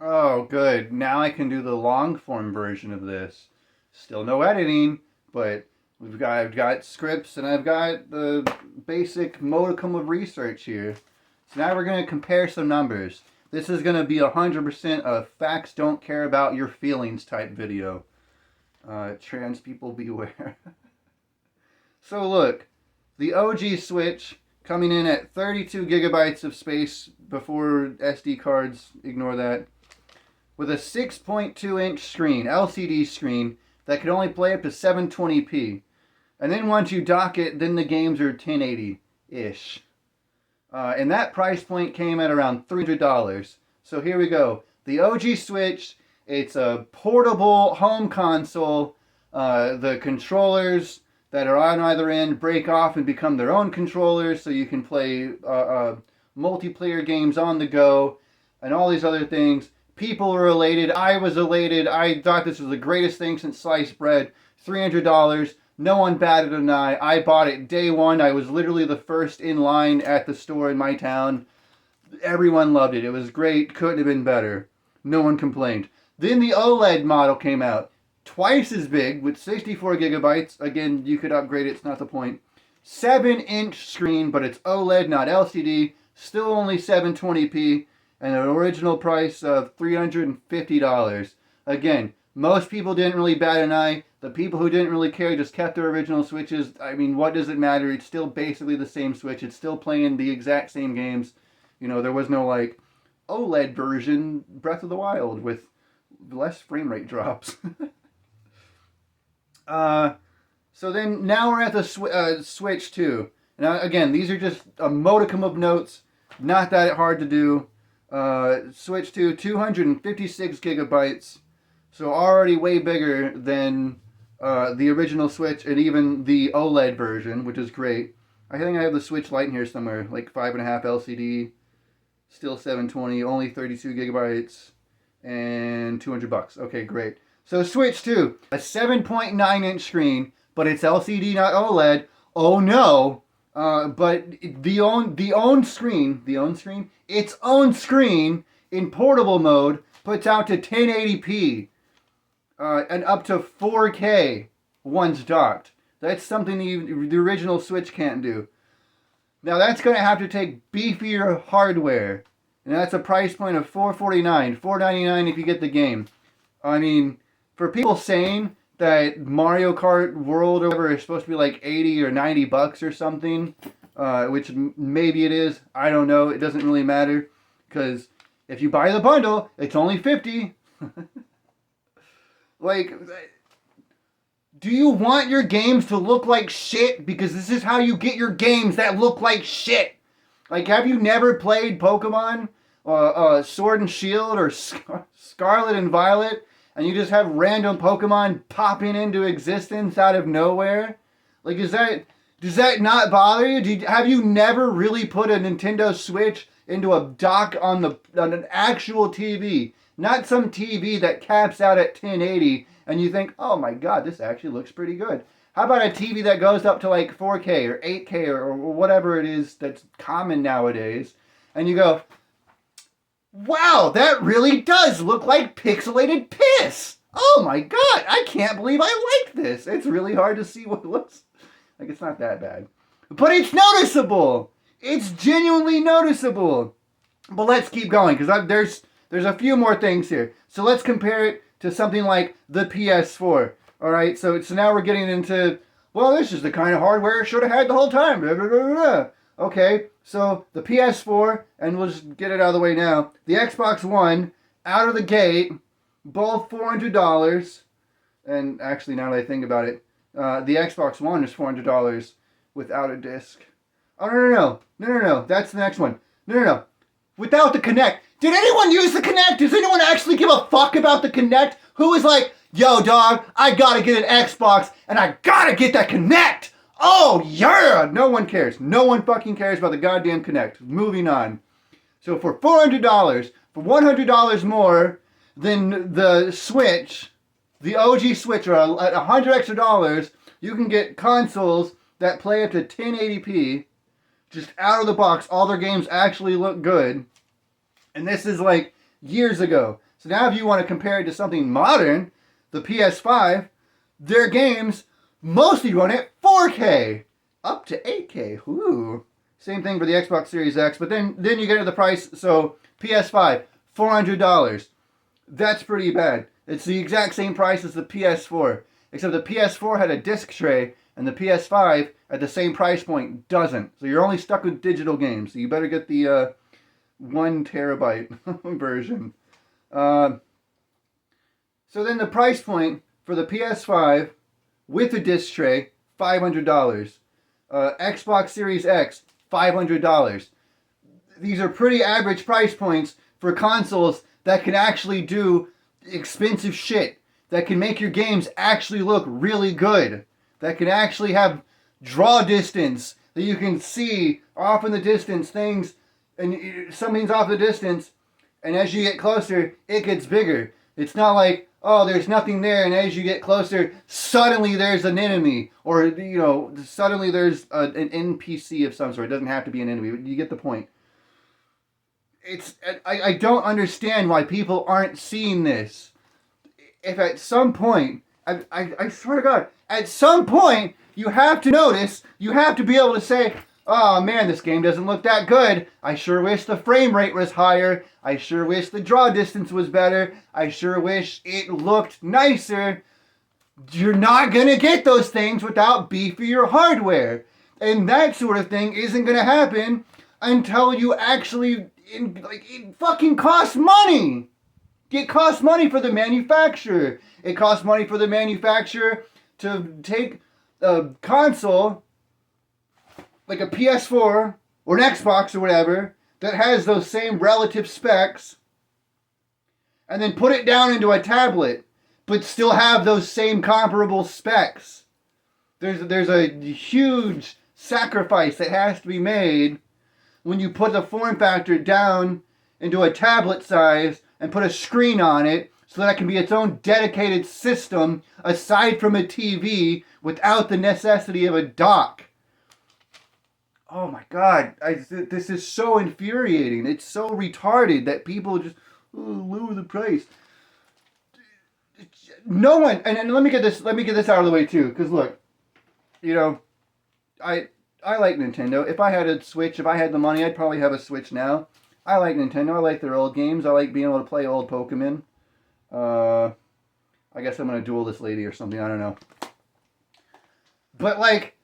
Oh, good. Now I can do the long form version of this. Still no editing, but I've got scripts and I've got the basic modicum of research here. So now we're going to compare some numbers. This is going to be 100% a facts don't care about your feelings type video. Trans people beware. So look, the OG Switch coming in at 32 gigabytes of space before SD cards, ignore that, with a 6.2-inch screen, LCD screen, that could only play up to 720p. And then once you dock it, then the games are 1080-ish. And that price point came at around $300. So here we go. The OG Switch, it's a portable home console. The controllers that are on either end break off and become their own controllers, so you can play multiplayer games on the go and all these other things. People were elated. I was elated. I thought this was the greatest thing since sliced bread. $300. No one batted an eye. I bought it day one. I was literally the first in line at the store in my town. Everyone loved it. It was great. Couldn't have been better. No one complained. Then the OLED model came out. Twice as big with 64 gigabytes. Again, you could upgrade it. It's not the point. 7-inch screen, but it's OLED, not LCD. Still only 720p. And an original price of $350. Again, most people didn't really bat an eye. The people who didn't really care just kept their original Switches. I mean, what does it matter? It's still basically the same Switch. It's still playing the exact same games. You know, there was no, like, OLED version Breath of the Wild with less frame rate drops. So then, now we're at the Switch 2. Now, again, these are just a modicum of notes. Not that hard to do. Switch to 256 gigabytes, so already way bigger than the original Switch and even the OLED version, which is great. I think I have the Switch Lite in here somewhere, like 5.5 LCD, still 720, only 32 gigabytes, and $200. Okay, great. So Switch 2, a 7.9-inch screen, but it's LCD, not OLED. Oh no! But its own screen in portable mode puts out to 1080p and up to 4K once docked. That's something the original Switch can't do. Now that's going to have to take beefier hardware, and that's a price point of $449, $499 if you get the game. I mean, for people saying that Mario Kart World or whatever is supposed to be like 80 or 90 bucks or something, which maybe it is. I don't know. It doesn't really matter, because if you buy the bundle, it's only 50. Like, do you want your games to look like shit? Because this is how you get your games that look like shit. Like, have you never played Pokemon, Sword and Shield, or Scarlet and Violet, and you just have random Pokemon popping into existence out of nowhere? Like, does that not bother you? Have you never really put a Nintendo Switch into a dock on an actual TV? Not some TV that caps out at 1080 and you think, oh my god, this actually looks pretty good. How about a TV that goes up to like 4K or 8K or whatever it is that's common nowadays, and you go, wow, that really does look like pixelated piss. Oh my god, I can't believe I like this. It's really hard to see what it looks like. It's not that bad. But it's noticeable. It's genuinely noticeable. But let's keep going, because there's a few more things here. So let's compare it to something like the PS4. Alright, so now we're getting into, well, this is the kind of hardware it should have had the whole time. Blah, blah, blah, blah. Okay, so the PS4, and we'll just get it out of the way now. The Xbox One, out of the gate, both $400. And actually, now that I think about it, the Xbox One is $400 without a disc. Oh, no, that's the next one. No. Without the Kinect. Did anyone use the Kinect? Does anyone actually give a fuck about the Kinect? Who is like, yo, dog, I gotta get an Xbox, and I gotta get that Kinect! Oh, yeah! No one cares. No one fucking cares about the goddamn Kinect. Moving on. So for $400, for $100 more than the Switch, the OG Switch, or at $100 extra, you can get consoles that play up to 1080p, just out of the box. All their games actually look good. And this is like years ago. So now if you want to compare it to something modern, the PS5, their games mostly run at 4K, up to 8K. Ooh. Same thing for the Xbox Series X, but then you get to the price. So PS5, $400. That's pretty bad. It's the exact same price as the PS4, except the PS4 had a disc tray, and the PS5 at the same price point doesn't. So you're only stuck with digital games. So you better get the 1 terabyte version. So then the price point for the PS5 with the disc tray, $500. Xbox Series X, $500. These are pretty average price points for consoles that can actually do expensive shit, that can make your games actually look really good, that can actually have draw distance, that you can see off in the distance things, and something's off the distance, and as you get closer, it gets bigger. It's not like, oh, there's nothing there, and as you get closer, suddenly there's an enemy, or, you know, suddenly there's an NPC of some sort. It doesn't have to be an enemy, but you get the point. I don't understand why people aren't seeing this. If at some point, I swear to God, at some point, you have to notice, you have to be able to say, oh man, this game doesn't look that good. I sure wish the frame rate was higher. I sure wish the draw distance was better. I sure wish it looked nicer. You're not going to get those things without beefier hardware. And that sort of thing isn't going to happen until you actually, it fucking costs money. It costs money for the manufacturer. It costs money for the manufacturer to take a console, like a PS4 or an Xbox or whatever, that has those same relative specs, and then put it down into a tablet, but still have those same comparable specs. There's a huge sacrifice that has to be made when you put the form factor down into a tablet size and put a screen on it so that it can be its own dedicated system aside from a TV without the necessity of a dock. Oh my God, this is so infuriating. It's so retarded that people just, lower the price. No one, and let me get this out of the way too, because look, you know, I like Nintendo. If I had a Switch, if I had the money, I'd probably have a Switch now. I like Nintendo. I like their old games. I like being able to play old Pokemon. I guess I'm gonna duel this lady or something. I don't know. But like,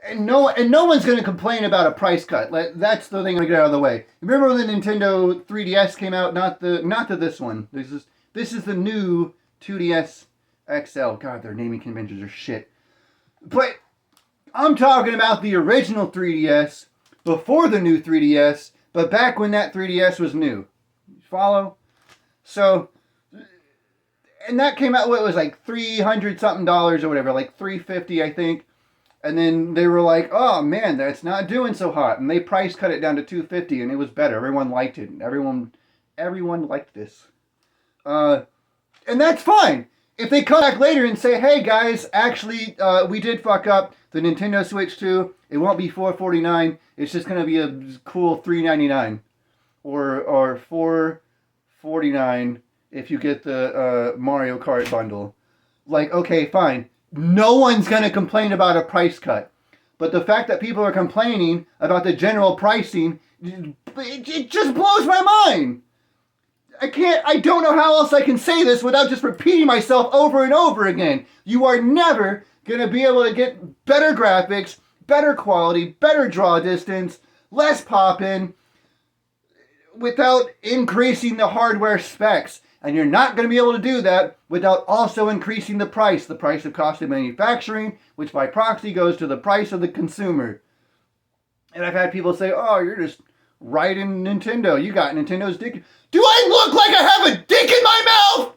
and no one's gonna complain about a price cut. Like, that's the thing I'm gonna get out of the way. Remember when the Nintendo 3DS came out? Not this one. This is the new 2DS XL. God, their naming conventions are shit. But I'm talking about the original 3DS before the new 3DS. But back when that 3DS was new. Follow? So, and that came out, what, it was like $300 something or whatever, like $350 I think. And then they were like, oh man, that's not doing so hot. And they price cut it down to $250 and it was better. Everyone liked it. Everyone liked this. And that's fine. If they come back later and say, hey guys, actually, we did fuck up. The Nintendo Switch 2, it won't be $449. It's just going to be a cool $399. Or $449 if you get the Mario Kart bundle. Like, okay, fine. No one's going to complain about a price cut. But the fact that people are complaining about the general pricing, it just blows my mind. I don't know how else I can say this without just repeating myself over and over again. You are never going to be able to get better graphics, better quality, better draw distance, less pop-in, without increasing the hardware specs. And you're not going to be able to do that without also increasing the price of cost of manufacturing, which by proxy goes to the price of the consumer. And I've had people say, oh, you're just right in Nintendo. You got Nintendo's dick. Do I look like I have a dick in my mouth?